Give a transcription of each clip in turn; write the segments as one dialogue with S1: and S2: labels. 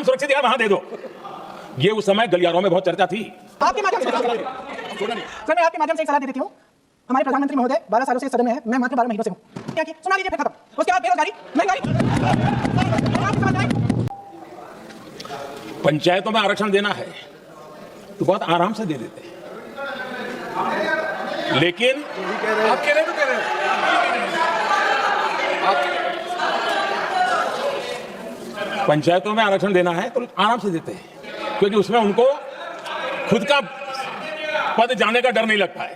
S1: हम सुरक्षित जगह वहां दे दो। ये उस समय गलियारों में बहुत चर्चा थी।
S2: आपके माध्यम से सर, मैं आपके माध्यम से एक सलाह दे देती हूँ। हमारे प्रधानमंत्री महोदय 12 सालों से सदन में है, मैं मात्र 12 महीनों से हूँ। क्या की सुना लीजिए, फिर खत्म। उसके बाद बेरोजगारी, महंगाई।
S1: पंचायतों में आरक्षण देना है तो बहुत आराम से दे देते, लेकिन
S3: आप कह रहे तो कह रहे हैं
S1: पंचायतों में आरक्षण देना है तो आराम से देते हैं, क्योंकि उसमें उनको खुद का पद जाने का डर नहीं लगता है।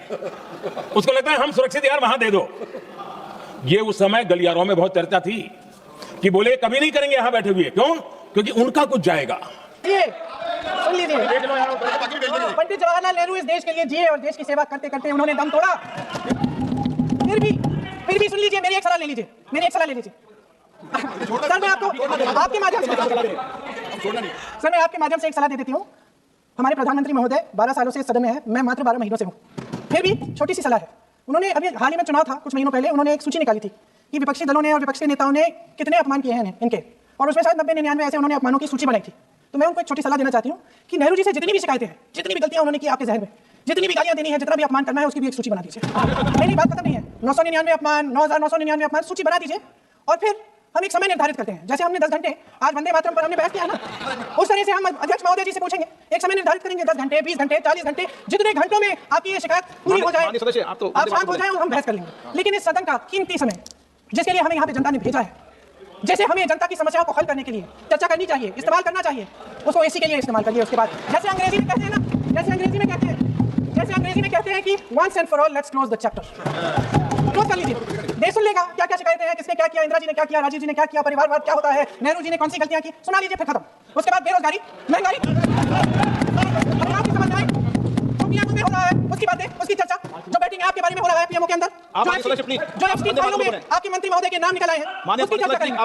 S1: उसको लगता है हम सुरक्षित यार वहां दे दो। ये उस समय गलियारों में बहुत चर्चा थी कि बोले कभी नहीं करेंगे यहां बैठे हुए। क्यों? क्योंकि उनका कुछ जाएगा।
S2: सुन लीजिए, पंडित जवाहरलाल नेहरू इस देश के लिए जिए और देश की सेवा करते करते उन्होंने दम तोड़ा। फिर भी सुन लीजिए, मेरी एक सलाह ले लीजिए, सर मैं आपको आपके माध्यम से सर मैं आपके माध्यम से एक सलाह दे देती हूँ। हमारे प्रधानमंत्री महोदय 12 सालों से सदन में है, मैं मात्र 12 महीनों से हूँ। फिर भी छोटी सी सलाह है। उन्होंने अभी हाल ही में चुनाव था, कुछ महीनों पहले उन्होंने एक सूची निकाली थी कि विपक्षी दलों ने और विपक्षी नेताओं ने कितने अपमान किए हैं इनके, और उसमें शायद 90-99 ऐसे उन्होंने अपमानों की सूची बनाई थी। तो मैं उनको एक छोटी सलाह देना चाहती हूँ कि नेहरू जी से जितनी भी शिकायतें हैं, जितनी भी गलतियां उन्होंने की आपके जहन में, जितनी भी गालियां देनी है, जितना भी अपमान करना है, उसकी भी एक सूची बना दीजिए। मेरी बात खत्म नहीं है। 999 अपमान, 9999 अपमान, सूची बना दीजिए और फिर हम एक समय निर्धारित करते हैं। जैसे हमने 10 घंटे आज वंदे मातरम पर हमने बहस किया ना, उस तरह से हम अध्यक्ष महोदय जी से पूछेंगे, एक समय निर्धारित करेंगे 10 घंटे, 20 घंटे, 40 घंटे, जितने घंटों में आपकी ये शिकायत पूरी हो जाए, आप शांत हो जाए और हम बहस कर लेंगे। लेकिन इस सदन का कीमती समय, जिसके लिए हमें यहाँ पे जनता ने भेजा है, जैसे हमें जनता की समस्याओं को हल करने के लिए चर्चा करनी चाहिए, इस्तेमाल करना चाहिए, उसको इसी के लिए इस्तेमाल करिए। उसके बाद जैसे अंग्रेजी में कहते हैं ना, जैसे अंग्रेजी में कहते हैं कि once and for all let's close the chapter। Close कर लीजिए। देश सुन लेगा क्या क्या शिकायतें हैं, किसने क्या किया, इंदिरा जी ने क्या किया, राजीव जी ने क्या किया, परिवारवाद क्या होता है, नेहरू जी ने कौन सी गलतियां की, सुना लीजिए, फिर खत्म। उसके बाद बेरोजगारी, महंगाई, की समस्याएं, जो पीएमओ में हो रहा है उसकी बातें, उसकी चर्चा, जो बैटिंग आपके बारे में हो रहा है पीएमओ के अंदर, जो एफटी फाइलों में आपके मंत्री महोदय के नाम निकल आए हैं, उसकी चर्चा करेंगे।